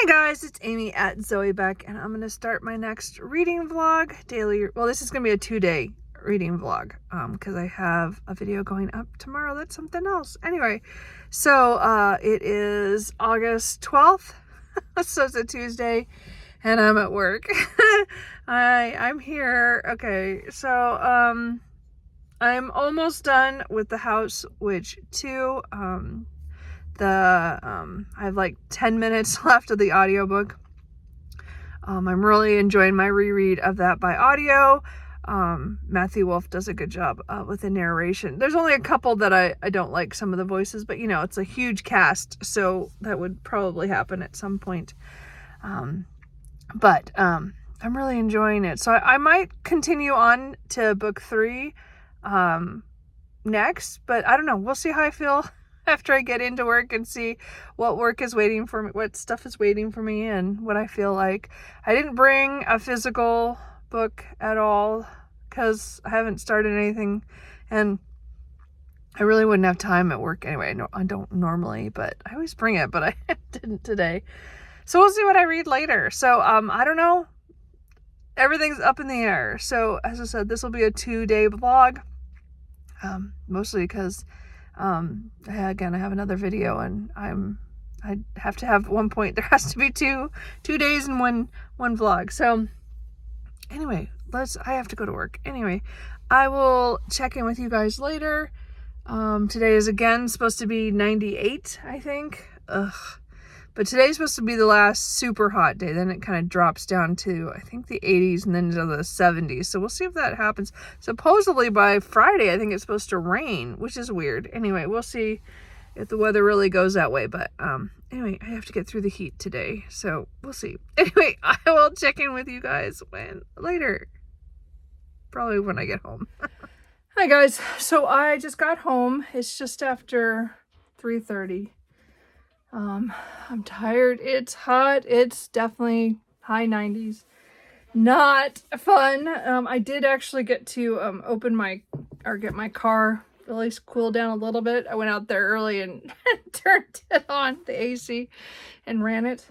Hey guys, it's Amy at Zoe Beck, and I'm going to start my next reading vlog daily. Well, this is going to be a 2-day reading vlog because I have a video going up tomorrow that's something else. Anyway, so it is August 12th, so it's a Tuesday, and I'm at work. I'm here. Okay, so I'm almost done with The House Witch 2. I have like 10 minutes left of the audiobook. I'm really enjoying my reread of that by audio. Matthew Wolf does a good job with the narration. There's only a couple that I don't like some of the voices, but you know, it's a huge cast, so that would probably happen at some point. But I'm really enjoying it. So I might continue on to book 3 next, but I don't know. We'll see how I feel after I get into work and see what work is waiting for me, what stuff is waiting for me, and what I feel like. I didn't bring a physical book at all because I haven't started anything, and I really wouldn't have time at work anyway. No, I don't normally, but I always bring it, but I didn't today. So we'll see what I read later. So I don't know. Everything's up in the air. So as I said, this will be a 2-day vlog, mostly because again, I have another video, and I have to have one point. There has to be two days and one vlog. So anyway, I have to go to work. Anyway, I will check in with you guys later. Today is again supposed to be 98, I think. But today's supposed to be the last super hot day. Then it kind of drops down to, I think, the 80s and then to the 70s. So we'll see if that happens. Supposedly by Friday, I think it's supposed to rain, which is weird. Anyway, we'll see if the weather really goes that way. But anyway, I have to get through the heat today. So we'll see. Anyway, I will check in with you guys later. Probably when I get home. Hi, guys. So I just got home. It's just after 3:30. I'm tired. It's hot. It's definitely high 90s. Not fun. I did actually get to get my car at least cooled down a little bit. I went out there early and turned it on, the AC, and ran it.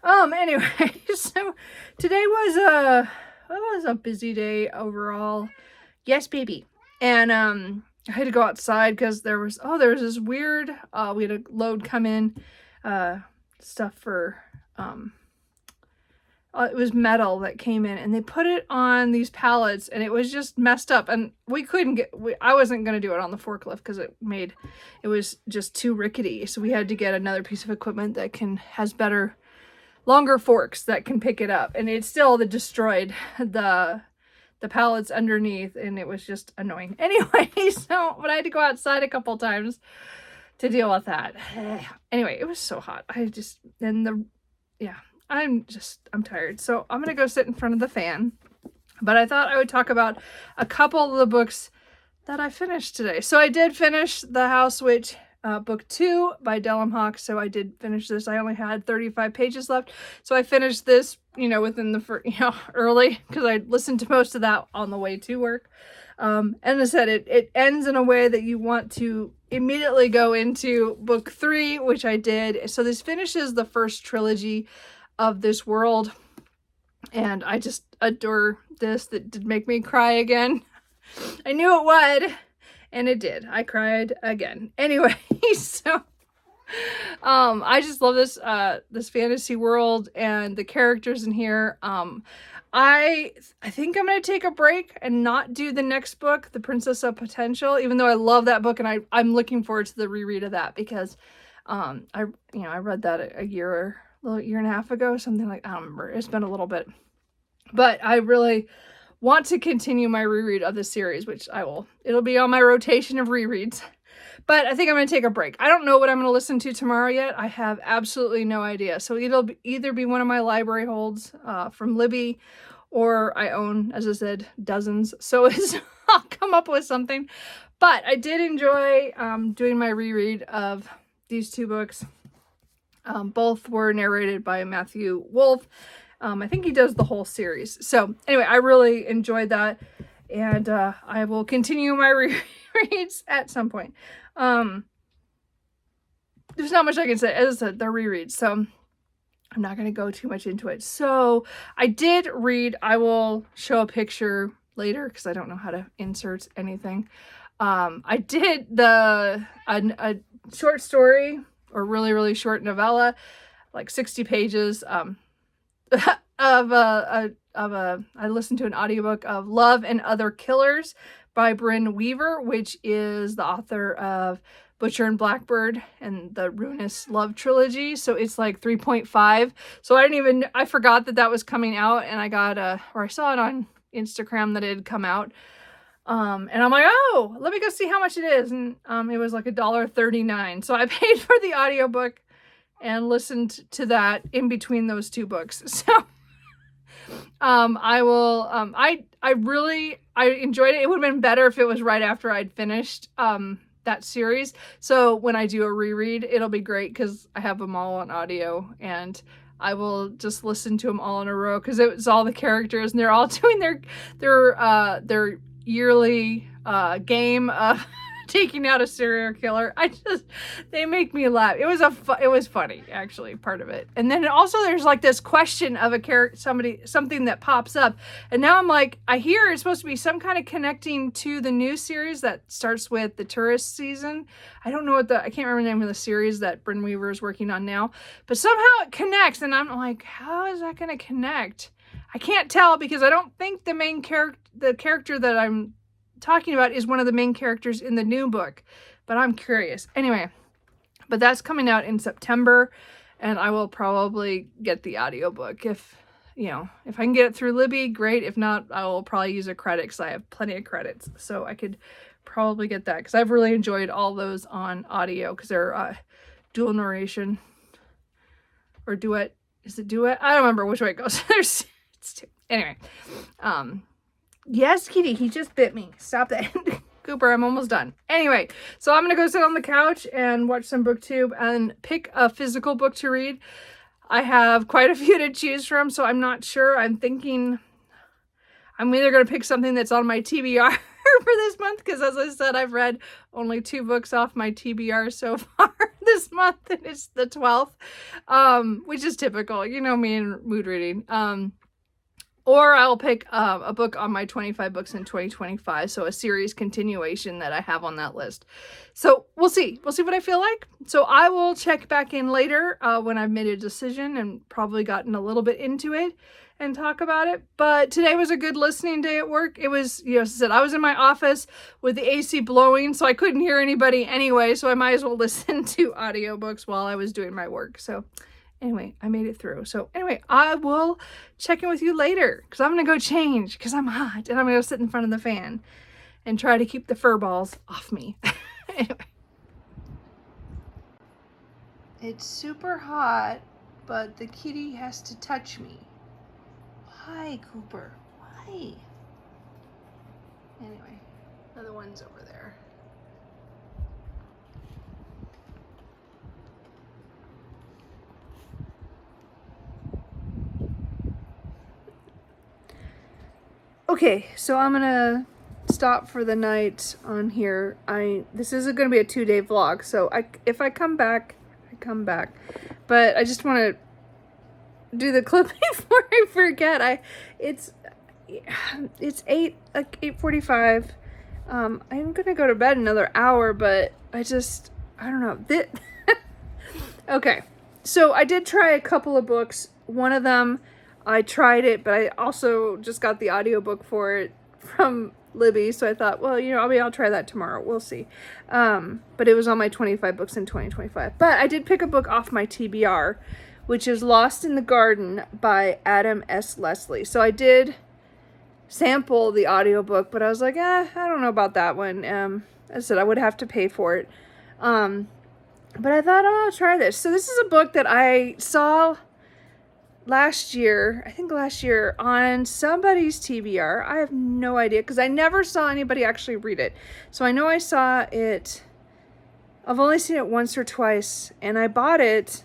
Anyway, so today was a busy day overall. Yes, baby. And I had to go outside because there was this weird, we had a load come in, stuff for, it was metal that came in, and they put it on these pallets, and it was just messed up, and I wasn't going to do it on the forklift because it was just too rickety. So we had to get another piece of equipment that has better, longer forks that can pick it up, and it still destroyed the pallets underneath, and it was just annoying. Anyway, but I had to go outside a couple times to deal with that. Anyway, it was so hot. I'm tired. So I'm going to go sit in front of the fan. But I thought I would talk about a couple of the books that I finished today. So I did finish The House Witch, book 2 by Dellum Hawk. So I did finish this. I only had 35 pages left. So I finished this, within the early, because I listened to most of that on the way to work. And as I said, it ends in a way that you want to immediately go into book 3, which I did. So this finishes the first trilogy of this world. And I just adore this. That did make me cry again. I knew it would. And it did. I cried again. Anyway, so I just love this fantasy world and the characters in here. I think I'm going to take a break and not do the next book, The Princess of Potential, even though I love that book, and I'm looking forward to the reread of that because I read that a year and a half ago, something like, I don't remember. It's been a little bit. But I really want to continue my reread of the series, which I will. It'll be on my rotation of rereads. But I think I'm going to take a break. I don't know what I'm going to listen to tomorrow yet. I have absolutely no idea. So it'll either be one of my library holds from Libby, or I own, as I said, dozens. So I'll come up with something. But I did enjoy doing my reread of these 2 books. Both were narrated by Matthew Wolf. I think he does the whole series. So anyway, I really enjoyed that. And I will continue my rereads at some point. There's not much I can say. As I said, they're rereads. So I'm not going to go too much into it. So I did read, I will show a picture later because I don't know how to insert anything. I did a short story, or really, really short novella, like 60 pages, I listened to an audiobook of Love and Other Killers by Brynne Weaver, which is the author of Butcher and Blackbird and the Ruinous Love trilogy. So it's like 3.5. So I forgot that was coming out, and I saw it on Instagram that it had come out. And I'm like, oh, let me go see how much it is. And it was like $1.39. So I paid for the audiobook and listened to that in between those two books. So I enjoyed it. It would have been better if it was right after I'd finished that series. So when I do a reread, it'll be great because I have them all on audio, and I will just listen to them all in a row because it was all the characters, and they're all doing their yearly game of taking out a serial killer. They make me laugh. It was funny, actually, part of it. And then also there's like this question of a character, something that pops up, and now I'm like, I hear it's supposed to be some kind of connecting to the new series that starts with the tourist season. I don't know I can't remember the name of the series that Brynne Weaver is working on now, but somehow it connects, and I'm like, how is that going to connect? I can't tell because I don't think the character that I'm talking about is one of the main characters in the new book, but I'm curious. Anyway, but that's coming out in September, and I will probably get the audiobook if I can get it through Libby, great. If not, I will probably use a credit because I have plenty of credits, so I could probably get that because I've really enjoyed all those on audio because they're dual narration or duet. Is it duet? I don't remember which way it goes. It's two. Anyway, yes, kitty, he just bit me. Stop that. Cooper, I'm almost done. Anyway, so I'm going to go sit on the couch and watch some BookTube and pick a physical book to read. I have quite a few to choose from, so I'm not sure. I'm thinking I'm either going to pick something that's on my TBR for this month, because as I said, I've read only 2 books off my TBR so far this month, and it's the 12th, which is typical. You know me and mood reading. Or I'll pick a book on my 25 books in 2025. So a series continuation that I have on that list. So we'll see. We'll see what I feel like. So I will check back in later when I've made a decision and probably gotten a little bit into it and talk about it. But today was a good listening day at work. It was, as I said, I was in my office with the AC blowing, so I couldn't hear anybody anyway. So I might as well listen to audiobooks while I was doing my work. So anyway, I made it through. So anyway, I will check in with you later because I'm going to go change because I'm hot, and I'm going to go sit in front of the fan and try to keep the fur balls off me. Anyway. It's super hot, but the kitty has to touch me. Why, Cooper? Why? Anyway, another one's over there. Okay, so I'm gonna stop for the night on here. This isn't gonna be a 2-day vlog, so if I come back, I come back. But I just want to do the clip before I forget. It's 8:45. I'm gonna go to bed another hour, but I don't know. Okay, so I did try a couple of books. One of them, I tried it, but I also just got the audiobook for it from Libby, so I thought, well, I'll try that tomorrow. We'll see. But it was on my 25 books in 2025. But I did pick a book off my TBR, which is Lost in the Garden by Adam S. Leslie. So I did sample the audiobook, but I was like, I don't know about that one. As I said, I would have to pay for it. But I thought, I'll try this. So this is a book that I saw last year on somebody's TBR. I have no idea because I never saw anybody actually read it. So I know I saw it. I've only seen it once or twice, and I bought it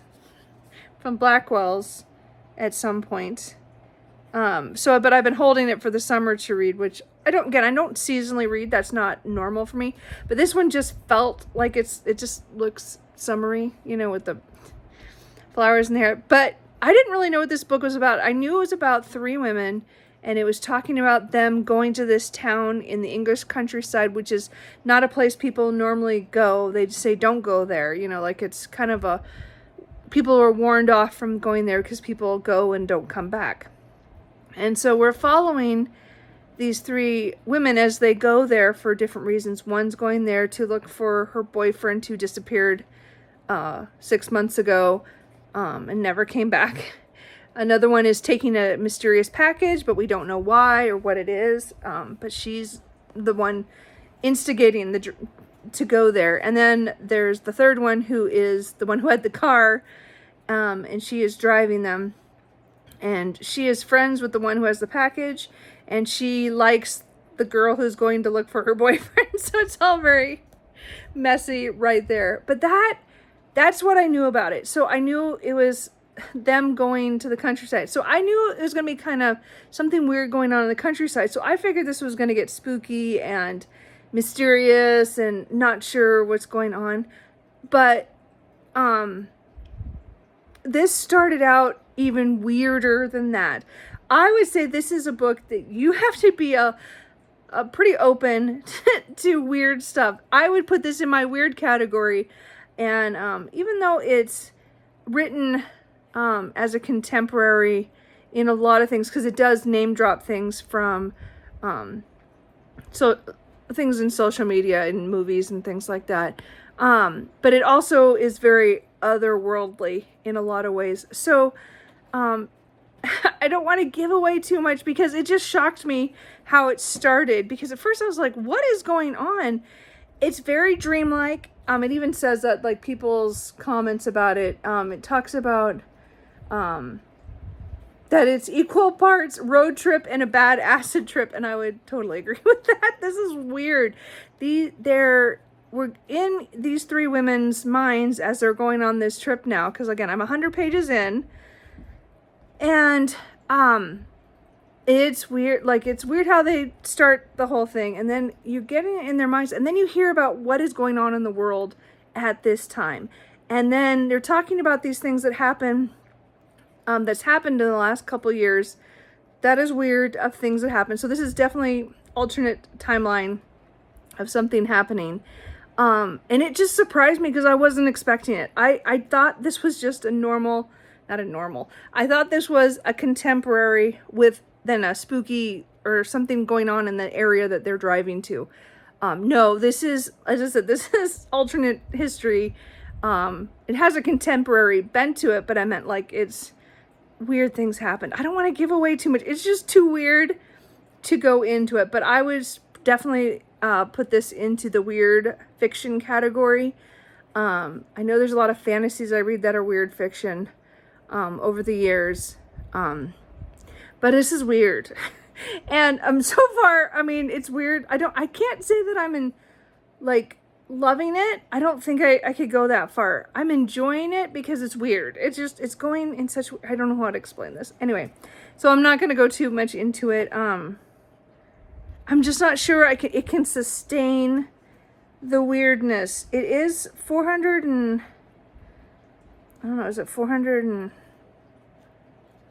from Blackwell's at some point. But I've been holding it for the summer to read, which I don't seasonally read. That's not normal for me. But this one just felt like it just looks summery, with the flowers in the hair. But I didn't really know what this book was about. I knew it was about 3 women, and it was talking about them going to this town in the English countryside, which is not a place people normally go. They just say, don't go there. You know, like it's kind of a, people are warned off from going there because people go and don't come back. And so we're following these 3 women as they go there for different reasons. One's going there to look for her boyfriend who disappeared 6 months ago and never came back. Another one is taking a mysterious package, but we don't know why or what it is. But she's the one instigating to go there. And then there's the third one, who is the one who had the car, and she is driving them. And she is friends with the one who has the package, and she likes the girl who's going to look for her boyfriend. So it's all very messy right there. But that's what I knew about it. So I knew it was them going to the countryside. So I knew it was going to be kind of something weird going on in the countryside. So I figured this was going to get spooky and mysterious and not sure what's going on. But this started out even weirder than that. I would say this is a book that you have to be a pretty open to weird stuff. I would put this in my weird category. And even though it's written as a contemporary in a lot of things, because it does name drop things from so things in social media and movies and things like that. But it also is very otherworldly in a lot of ways. So I don't want to give away too much because it just shocked me how it started. Because at first I was like, what is going on? It's very dreamlike. It even says that, like, people's comments about it, it talks about that it's equal parts road trip and a bad acid trip, and I would totally agree with that. This is weird. We're in these 3 women's minds as they're going on this trip now, because again, I'm 100 pages in, and it's weird. Like, it's weird how they start the whole thing, and then you get in their minds, and then you hear about what is going on in the world at this time. And then they're talking about these things that happen, that's happened in the last couple years. That is weird, of things that happen. So this is definitely alternate timeline of something happening. And it just surprised me because I wasn't expecting it. I thought this was just I thought this was a contemporary with then a spooky or something going on in the area that they're driving to. No, this is, as I said, this is alternate history. It has a contemporary bent to it, but I meant like it's weird things happened. I don't want to give away too much. It's just too weird to go into it, but I would definitely put this into the weird fiction category. I know there's a lot of fantasies I read that are weird fiction over the years. But this is weird. And so far, I mean, it's weird. I can't say that I'm loving it. I don't think I could go that far. I'm enjoying it because it's weird. It's going in such, I don't know how to explain this. Anyway, so I'm not going to go too much into it. I'm just not sure it can sustain the weirdness. It is 400 and, I don't know, is it 400 and,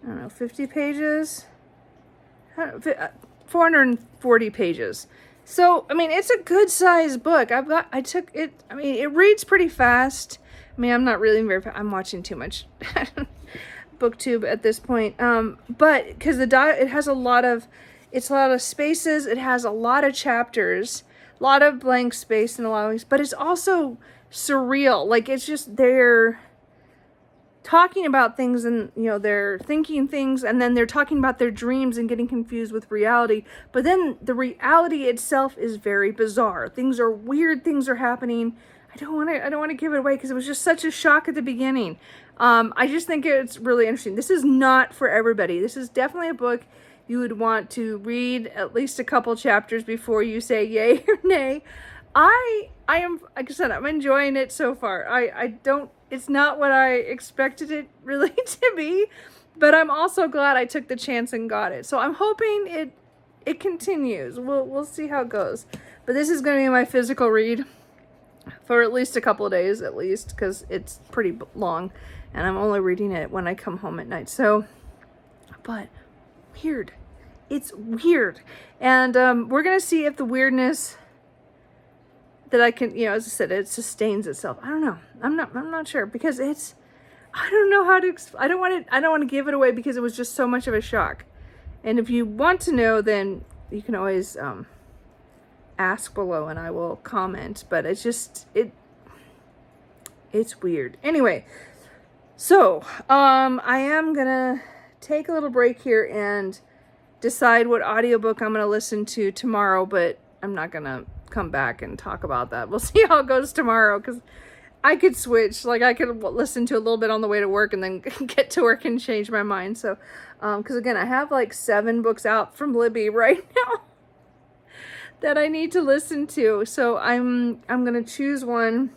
I don't know, 50 pages? 440 pages. So, I mean, it's a good sized book. I took it, I mean, it reads pretty fast. I mean, I'm not really very fast. I'm watching too much BookTube at this point. But, because it has a lot of spaces. It has a lot of chapters, a lot of blank space in a lot of ways. But it's also surreal. Like, it's just, they're talking about things and, you know, they're thinking things, and then they're talking about their dreams and getting confused with reality. But then the reality itself is very bizarre. Things are weird, things are happening. I don't want to give it away because it was just such a shock at the beginning. I just think it's really interesting. This is not for everybody. This is definitely a book you would want to read at least a couple chapters before you say yay or nay. I am, like I said, I'm enjoying it so far. It's not what I expected it really to be, but I'm also glad I took the chance and got it. So I'm hoping it continues. We'll see how it goes. But this is going to be my physical read for at least a couple of days, at least, because it's pretty long. and I'm only reading it when I come home at night. So, but weird. It's weird. And we're going to see if the weirdness that I can, you know, as I said, it sustains itself. I don't know. I'm not sure, because I don't know how to, I don't want to give it away because it was just so much of a shock. And if you want to know, then you can always ask below and I will comment, but it's just, it's weird. Anyway, so I am gonna take a little break here and decide what audiobook I'm gonna listen to tomorrow, but I'm not gonna come back and talk about that. We'll see how it goes tomorrow, because I could switch. Like, I could listen to a little bit on the way to work and then get to work and change my mind. So because again, I have like 7 books out from Libby right now that I need to listen to. So I'm gonna choose one.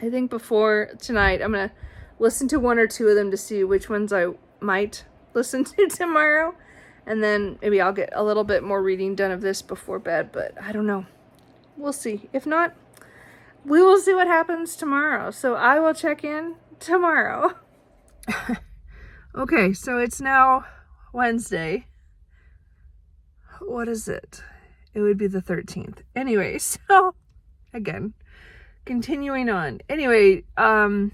I think before tonight, I'm gonna listen to 1 or 2 of them to see which ones I might listen to tomorrow. And then maybe I'll get a little bit more reading done of this before bed, but I don't know. We'll see. If not, we will see what happens tomorrow. So I will check in tomorrow. Okay, so it's now Wednesday. What is it? It would be the 13th. Anyway, so again, continuing on. Anyway, I'm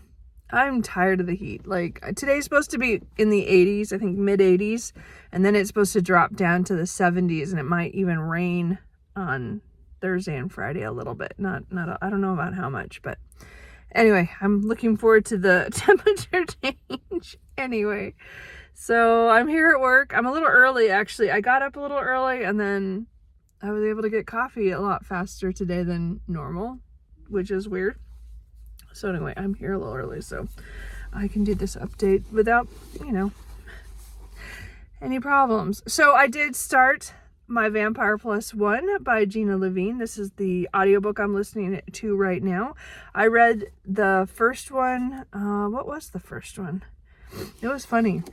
tired of the heat. Like, today's supposed to be in the 80s, I think mid 80s, and then it's supposed to drop down to the 70s, and it might even rain on Thursday and Friday a little bit. I don't know about how much, but anyway, I'm looking forward to the temperature change. Anyway, so I'm here at work. I'm a little early, actually. I got up a little early, and then I was able to get coffee a lot faster today than normal, which is weird. So anyway, I'm here a little early, so I can do this update without, you know, any problems. So I did start my Vampire Plus One by Gina Levine. This is the audiobook I'm listening to right now. I read the first one. What was the first one? It was funny.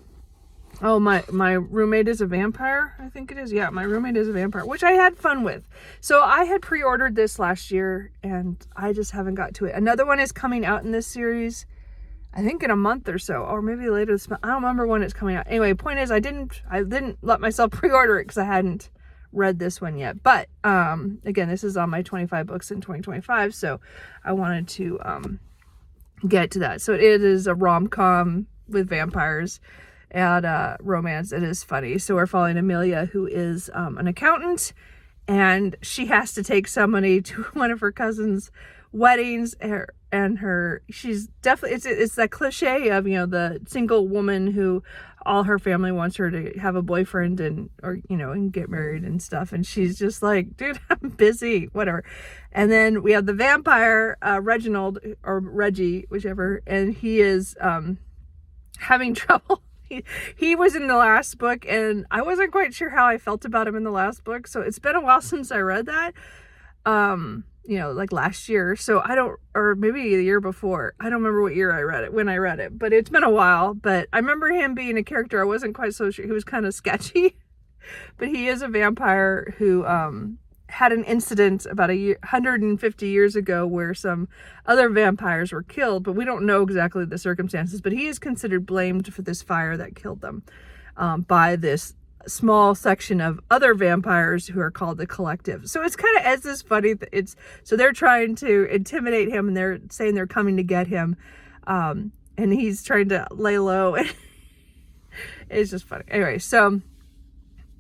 Oh, my roommate is a vampire, I think it is. Yeah, my roommate is a vampire, which I had fun with. So I had pre-ordered this last year, and I just haven't got to it. Another one is coming out in this series, I think in a month or so, or maybe later this month. I don't remember when it's coming out. Anyway, point is, I didn't let myself pre-order it because I hadn't read this one yet. But again, this is on my 25 books in 2025, so I wanted to get to that. So it is a rom-com with vampires and romance. It is funny. So we're following Amelia, who is an accountant, and she has to take somebody to one of her cousin's weddings, and she's definitely, it's that cliche of, you know, the single woman who all her family wants her to have a boyfriend and get married and stuff, and she's just like, dude, I'm busy, whatever. And then we have the vampire, Reginald, or Reggie, whichever, and he is having trouble. He was in the last book, and I wasn't quite sure how I felt about him in the last book, so it's been a while since I read that, like last year, so or maybe the year before. I don't remember what year when I read it, but it's been a while. But I remember him being a character I wasn't quite so sure. He was kind of sketchy, but he is a vampire who had an incident about 150 years ago where some other vampires were killed, but we don't know exactly the circumstances. But he is considered blamed for this fire that killed them by this small section of other vampires who are called the Collective. So it's kind of, as this funny, so they're trying to intimidate him, and they're saying they're coming to get him, and he's trying to lay low. It's just funny.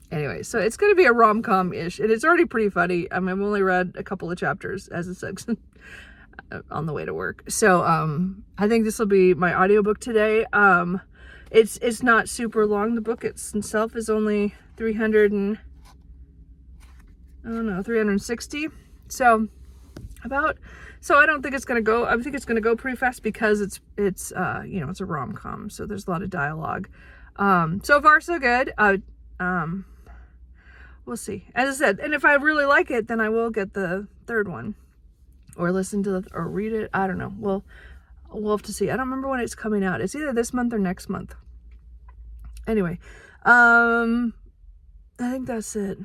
Anyway, so it's going to be a rom-com-ish, and it's already pretty funny. I've only read a couple of chapters, as it says, on the way to work. So I think this will be my audiobook today. It's not super long. The book itself is only 360. So I don't think it's going to go, I think it's going to go pretty fast because it's a rom-com. So there's a lot of dialogue. So far so good. We'll see. As I said, and if I really like it, then I will get the third one, or listen to or read it. I don't know. We'll have to see. I don't remember when it's coming out. It's either this month or next month. Anyway, I think that's it.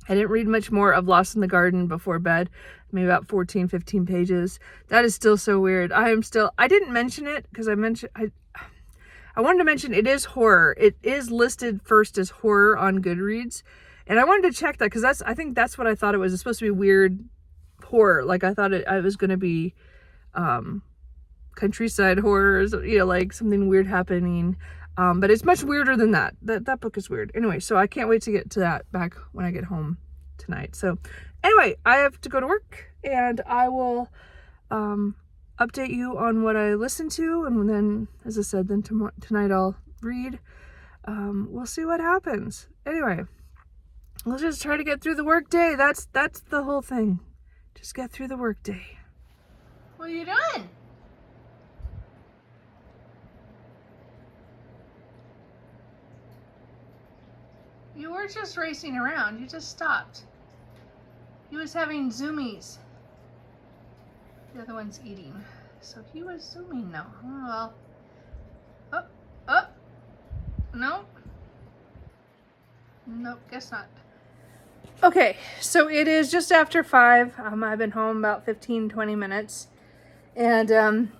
I didn't read much more of Lost in the Garden before bed, maybe about 14, 15 pages. That is still so weird. I didn't mention it because I wanted to mention it is horror. It is listed first as horror on Goodreads. And I wanted to check that because I think that's what I thought it was. It's supposed to be weird horror. Like I thought it was going to be countryside horrors, like something weird happening. But it's much weirder than that. That book is weird. Anyway, so I can't wait to get to that back when I get home tonight. So anyway, I have to go to work, and I will update you on what I listen to. And then, as I said, then tonight I'll read. We'll see what happens. Anyway, let's just try to get through the work day. That's the whole thing. Just get through the work day. What are you doing? You were just racing around. You just stopped. He was having zoomies. The other one's eating. So he was zooming now. Oh, well. Oh. No. Nope, guess not. Okay, so it is just after 5. I've been home about 15-20 minutes. And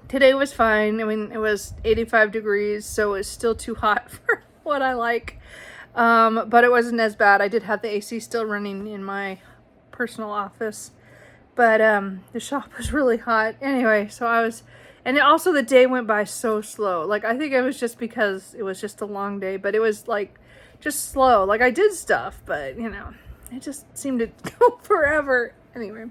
today was fine. I mean, it was 85 degrees, so it's still too hot for what I like. But it wasn't as bad. I did have the AC still running in my personal office. But the shop was really hot. Anyway, so and also the day went by so slow. Like, I think it was just because it was just a long day, but it was like just slow. Like, I did stuff, but it just seemed to go forever. Anyway,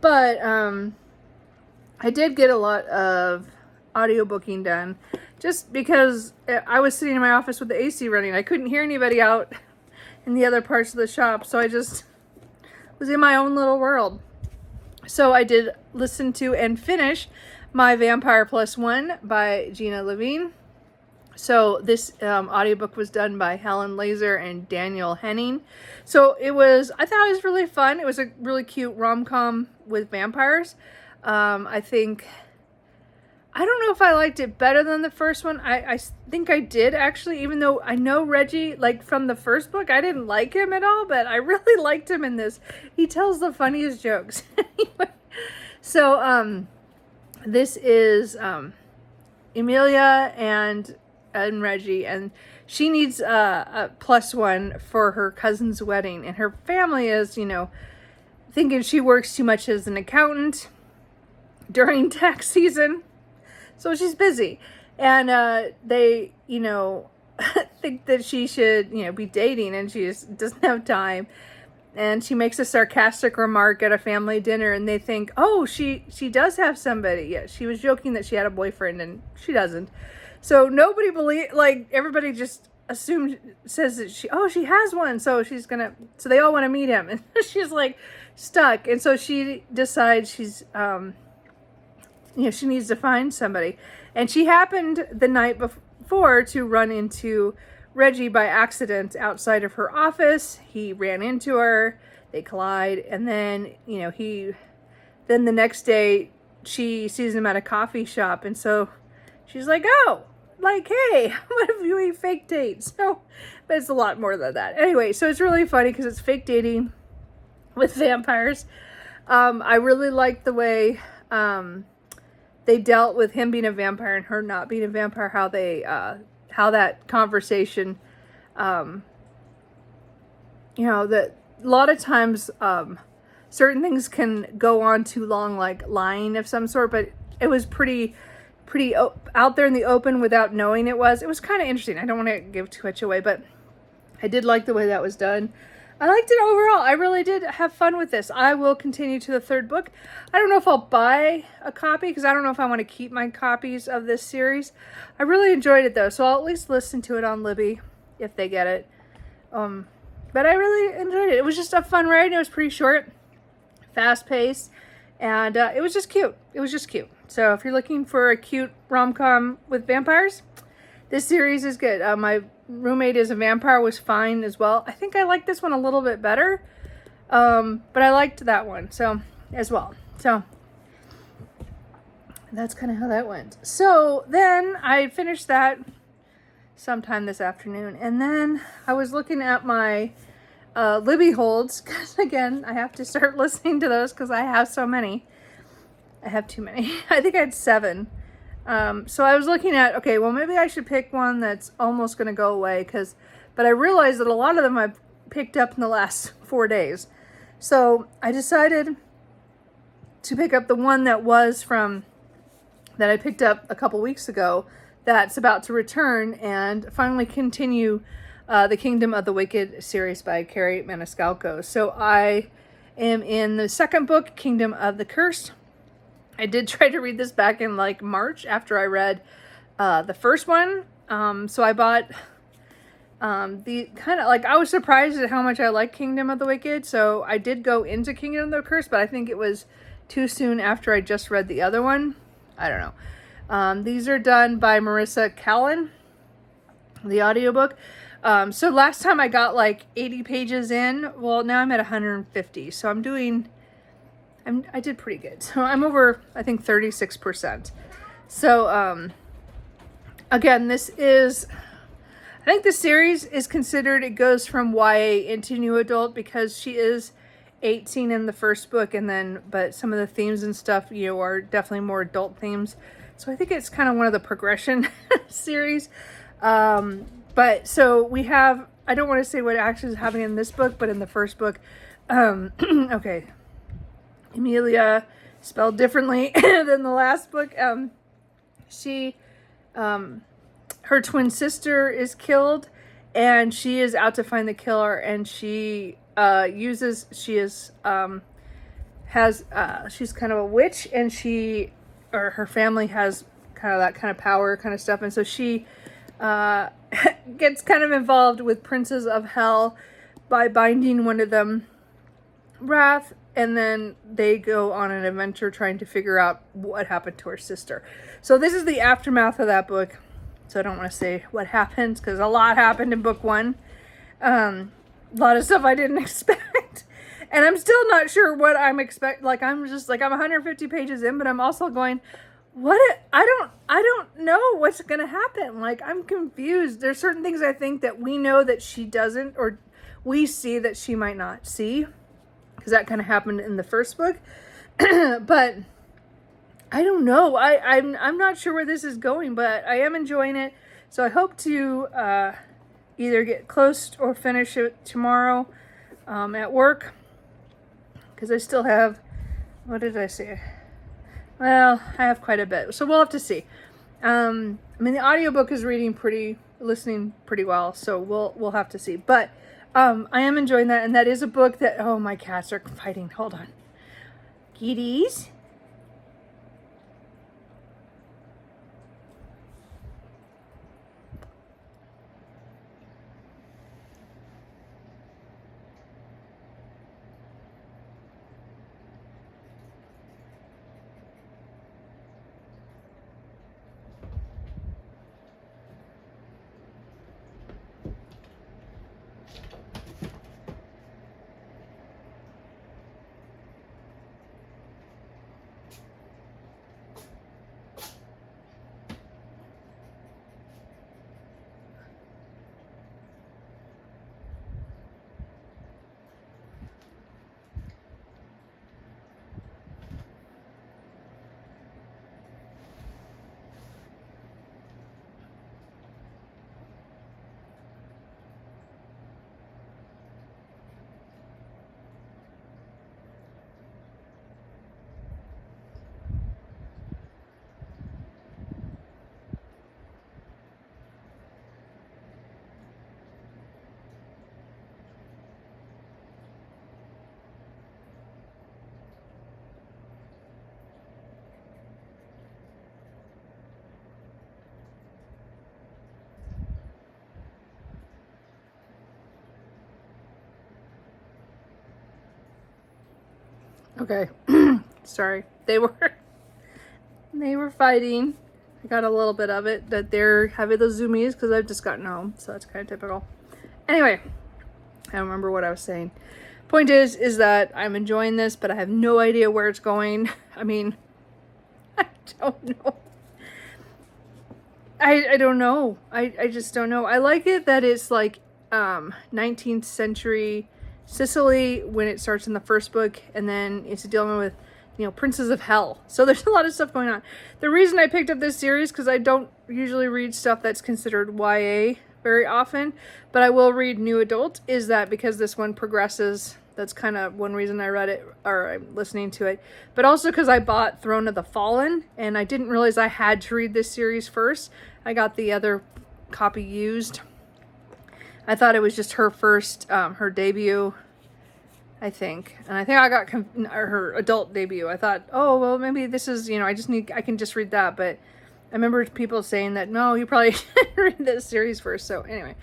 but I did get a lot of audiobooking done just because I was sitting in my office with the AC running. I couldn't hear anybody out in the other parts of the shop, so I just was in my own little world. So I did listen to and finish My Vampire Plus One by Gina Levine. So this audiobook was done by Helen Laser and Daniel Henning. So I thought it was really fun. It was a really cute rom-com with vampires. I don't know if I liked it better than the first one. I think I did, actually, even though I know Reggie, like, from the first book, I didn't like him at all, but I really liked him in this. He tells the funniest jokes. Anyway, so this is Emilia and Reggie, and she needs a +1 for her cousin's wedding, and her family is, thinking she works too much as an accountant during tax season. So she's busy, and they, think that she should, be dating, and she just doesn't have time. And she makes a sarcastic remark at a family dinner, and they think, oh, she does have somebody. Yeah, she was joking that she had a boyfriend, and she doesn't. So nobody everybody just says that she has one, so so they all want to meet him, and she's like stuck. And so she decides she's she needs to find somebody. And she happened the night before to run into Reggie by accident outside of her office. He ran into her, they collide, and then, then the next day she sees him at a coffee shop, and so she's like, oh, like, hey, what if we fake date? So, but it's a lot more than that. Anyway, so it's really funny because it's fake dating with vampires. I really liked the way they dealt with him being a vampire and her not being a vampire, how that conversation, that a lot of times certain things can go on too long, like lying of some sort, but it was pretty out there in the open without knowing it was. It was kind of interesting. I don't want to give too much away, but I did like the way that was done. I liked it overall. I really did have fun with this. I will continue to the 3rd book. I don't know if I'll buy a copy because I don't know if I want to keep my copies of this series. I really enjoyed it though, so I'll at least listen to it on Libby if they get it. But I really enjoyed it. It was just a fun ride. It was pretty short, fast paced, and it was just cute. It was just cute. So if you're looking for a cute rom-com with vampires, this series is good. My Roommate is a Vampire was fine as well. I think I like this one a little bit better, but I liked that one as well. So that's kind of how that went. So then I finished that sometime this afternoon, and then I was looking at my Libby holds, because again, I have to start listening to those because I have so many. I have too many. I think I had 7. So I was looking at, okay, well, maybe I should pick one that's almost going to go away, but I realized that a lot of them I've picked up in the last 4 days. So I decided to pick up the one that I picked up a couple weeks ago that's about to return and finally continue the Kingdom of the Wicked series by Kerri Maniscalco. So I am in the second book, Kingdom of the Cursed. I did try to read this back in like March after I read the first one. So I bought the kind of like, I was surprised at how much I like Kingdom of the Wicked. So I did go into Kingdom of the Cursed, but I think it was too soon after I just read the other one. I don't know. These are done by Marissa Callan, the audiobook. So last time I got like 80 pages in. Well, now I'm at 150. So I did pretty good. So I'm over, I think, 36%. So, again, I think the series is considered, it goes from YA into new adult because she is 18 in the first book, but some of the themes and stuff, are definitely more adult themes. So I think it's kind of one of the progression series. But so we have, I don't want to say what actually is happening in this book, but in the first book, okay, Emilia, spelled differently than the last book. Her twin sister is killed, and she is out to find the killer, and she's kind of a witch, and her family has kind of that kind of power kind of stuff, and so she gets kind of involved with Princes of Hell by binding one of them, Wrath, and then they go on an adventure trying to figure out what happened to her sister. So this is the aftermath of that book. So I don't want to say what happens because a lot happened in book 1. A lot of stuff I didn't expect. And I'm still not sure what I'm expecting. Like, I'm 150 pages in, but I'm also going, I don't know what's going to happen. Like, I'm confused. There's certain things I think that we know that she doesn't, or we see that she might not see. Because that kind of happened in the first book. But I don't know. I'm not sure where this is going, but I am enjoying it. So I hope to either get close or finish it tomorrow at work. Because I still have, what did I say? Well, I have quite a bit. So we'll have to see. The audiobook is listening pretty well. So we'll have to see. But I am enjoying that. And that is a book that, oh, my cats are fighting. Hold on. Kitties. Okay. Sorry. They were fighting. I got a little bit of it, that they're having those zoomies because I've just gotten home. So that's kind of typical. Anyway, I don't remember what I was saying. Point is that I'm enjoying this, but I have no idea where it's going. I don't know. I don't know. I just don't know. I like it that it's like 19th century Sicily when it starts in the first book, and then it's dealing with, Princes of Hell. So there's a lot of stuff going on. The reason I picked up this series, because I don't usually read stuff that's considered YA very often, but I will read new adult, is that because this one progresses. That's kind of one reason I read it, or I'm listening to it. But also because I bought Throne of the Fallen, and I didn't realize I had to read this series first. I got the other copy used. I thought it was just her first, her debut, I think. And I think I got her adult debut. I thought, oh, well, maybe this is, I can just read that. But I remember people saying that, no, you probably should read this series first. So anyway,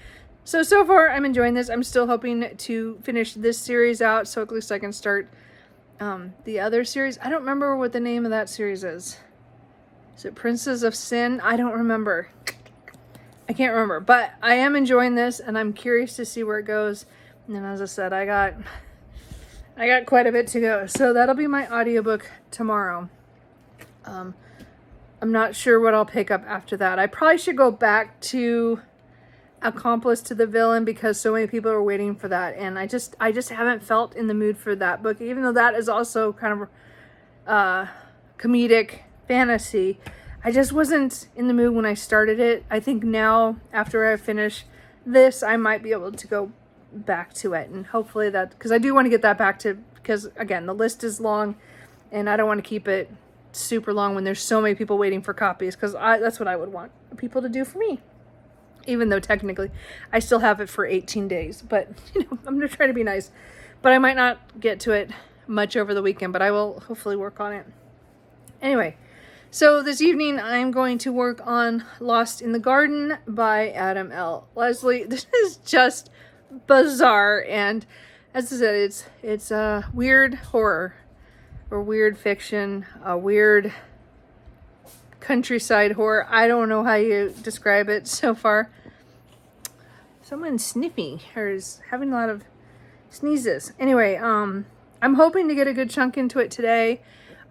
so far I'm enjoying this. I'm still hoping to finish this series out, so at least I can start the other series. I don't remember what the name of that series is. Is it Princes of Sin? I don't remember. I can't remember, but I am enjoying this, and I'm curious to see where it goes. And then, as I said, I got quite a bit to go, so that'll be my audiobook tomorrow. I'm not sure what I'll pick up after that. I probably should go back to Accomplice to the Villain, because so many people are waiting for that, and I just haven't felt in the mood for that book, even though that is also kind of comedic fantasy. I just wasn't in the mood when I started it. I think now, after I finish this, I might be able to go back to it, and hopefully that, because I do want to get that back to, because again, the list is long, and I don't want to keep it super long when there's so many people waiting for copies, because that's what I would want people to do for me. Even though technically I still have it for 18 days, but I'm going to try to be nice. But I might not get to it much over the weekend, but I will hopefully work on it. Anyway, so this evening I'm going to work on Lost in the Garden by Adam L. Leslie. This is just bizarre, and as I said, it's a weird horror or weird fiction, a weird countryside horror. I don't know how you describe it so far. Someone's sniffing or is having a lot of sneezes. Anyway, I'm hoping to get a good chunk into it today.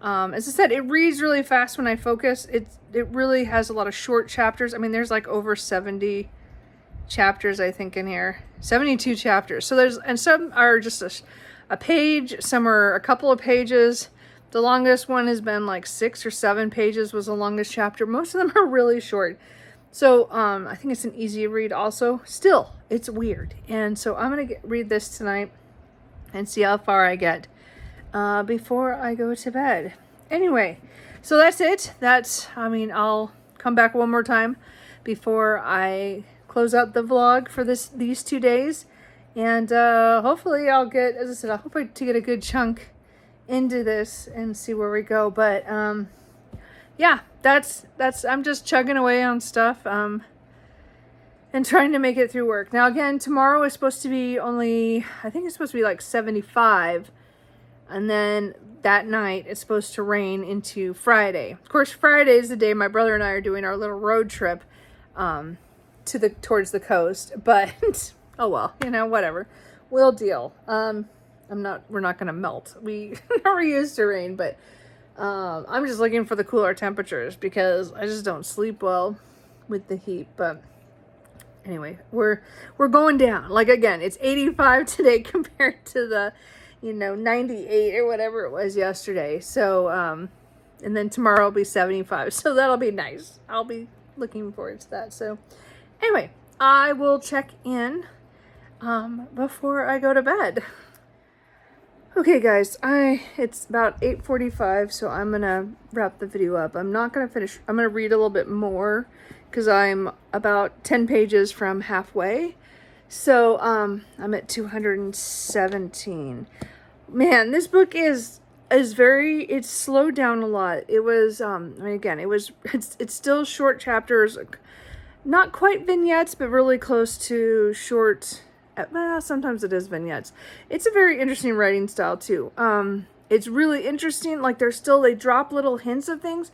As I said, it reads really fast when I focus. It really has a lot of short chapters. I mean, there's like over 70 chapters, I think, in here. 72 chapters. So and some are just a page, some are a couple of pages. The longest one has been like 6 or 7 pages was the longest chapter. Most of them are really short. So I think it's an easy read also. Still, it's weird. And so I'm going to read this tonight and see how far I get before I go to bed. Anyway, so that's it. I'll come back one more time before I close out the vlog for these 2 days. And hopefully I'll get, as I said, I hope to get a good chunk into this and see where we go. But yeah, that's I'm just chugging away on stuff and trying to make it through work. Now again, tomorrow is supposed to be I think it's supposed to be like 75, and then that night it's supposed to rain into Friday. Of course, Friday is the day my brother and I are doing our little road trip towards the coast, but oh well, whatever, we'll deal. We're not gonna melt. We are used to rain, but I'm just looking for the cooler temperatures because I just don't sleep well with the heat. But anyway, we're going down. Like again, it's 85 today compared to the 98 or whatever it was yesterday. So and then tomorrow will be 75. So that'll be nice. I'll be looking forward to that. So anyway, I will check in before I go to bed. Okay guys, it's about 8:45, so I'm gonna wrap the video up. I'm not gonna finish. I'm gonna read a little bit more because I'm about 10 pages from halfway. So I'm at 217. Man, this book is it's slowed down a lot. It was it's still short chapters, not quite vignettes, but really close to short. Well, sometimes it is vignettes. It's a very interesting writing style too. It's really interesting. Like they drop little hints of things,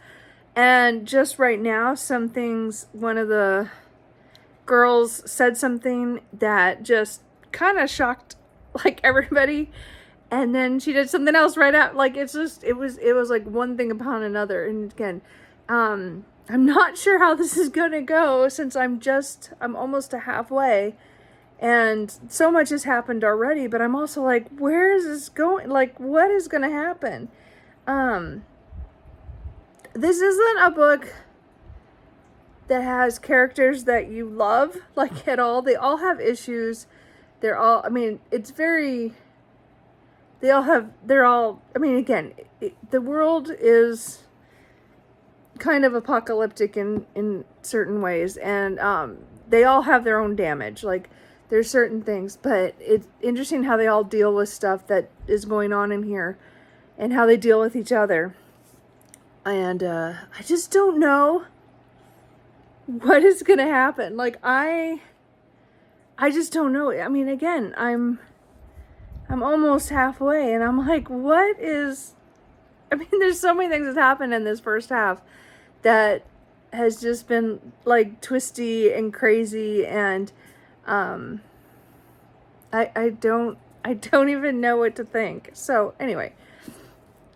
and just right now, some things. One of the girls said something that just kind of shocked like everybody, and then she did something else right out. Like it was like one thing upon another. And again, I'm not sure how this is gonna go since I'm almost to halfway. And so much has happened already, but I'm also like, where is this going? Like, what is going to happen? This isn't a book that has characters that you love, like, at all. They all have issues. They're all, I mean, it's very, I mean, again, the world is kind of apocalyptic in certain ways, and they all have their own damage. Like, there's certain things, but it's interesting how they all deal with stuff that is going on in here and how they deal with each other. And I just don't know what is going to happen. Like, I just don't know. I mean, again, I'm almost halfway, and I'm like, what is... I mean, there's so many things that happened in this first half that has just been, like, twisty and crazy, and I don't even know what to think. So anyway,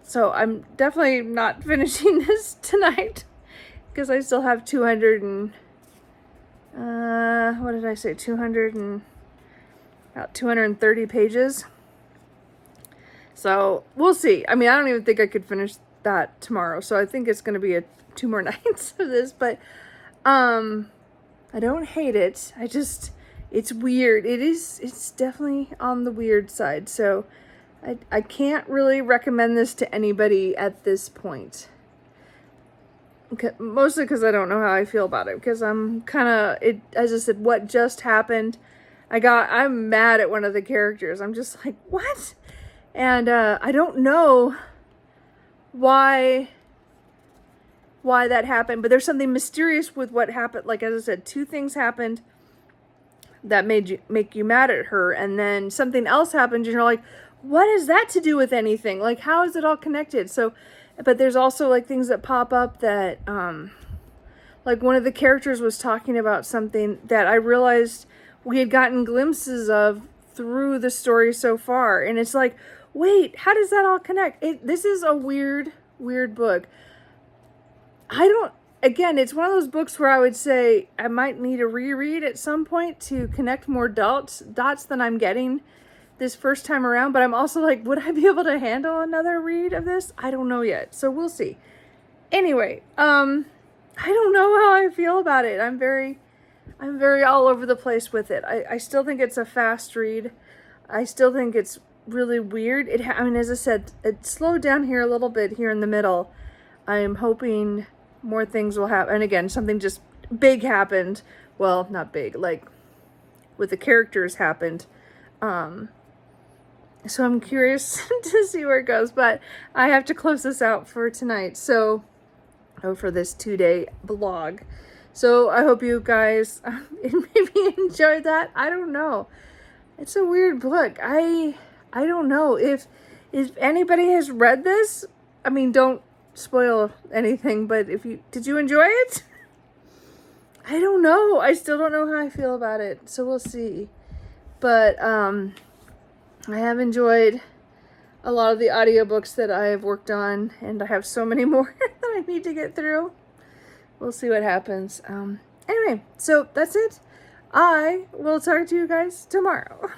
so I'm definitely not finishing this tonight because I still have 200 and what did I say? 200 and about 230 pages. So we'll see. I mean, I don't even think I could finish that tomorrow. So I think it's going to be 2 more nights of this, but I don't hate it. It's weird. It's definitely on the weird side. So I can't really recommend this to anybody at this point. Mostly because I don't know how I feel about it. Because I'm kind of, as I said, what just happened. I'm mad at one of the characters. I'm just like, what? And I don't know why that happened. But there's something mysterious with what happened. Like, as I said, 2 things happened that make you mad at her, and then something else happened and you're like, what is that to do with anything? Like, how is it all connected? So, but there's also, like, things that pop up that like, one of the characters was talking about something that I realized we had gotten glimpses of through the story so far, and it's like, wait, how does that all connect? This is a weird book. Again, it's one of those books where I would say I might need a reread at some point to connect more dots than I'm getting this first time around. But I'm also like, would I be able to handle another read of this? I don't know yet. So we'll see. Anyway, I don't know how I feel about it. I'm very all over the place with it. I still think it's a fast read. I still think it's really weird. I mean, as I said, it slowed down here a little bit here in the middle. I'm hoping more things will happen. And again, something just big happened. Well, not big, like with the characters happened. So I'm curious to see where it goes, but I have to close this out for tonight. So, for this 2-day vlog. So I hope you guys maybe enjoyed that. I don't know. It's a weird book. I don't know if anybody has read this. I mean, don't spoil anything, but did you enjoy it? I don't know. I still don't know how I feel about it, so we'll see. But I have enjoyed a lot of the audiobooks that I have worked on, and I have so many more that I need to get through. We'll see what happens. Anyway, so that's it. I will talk to you guys tomorrow.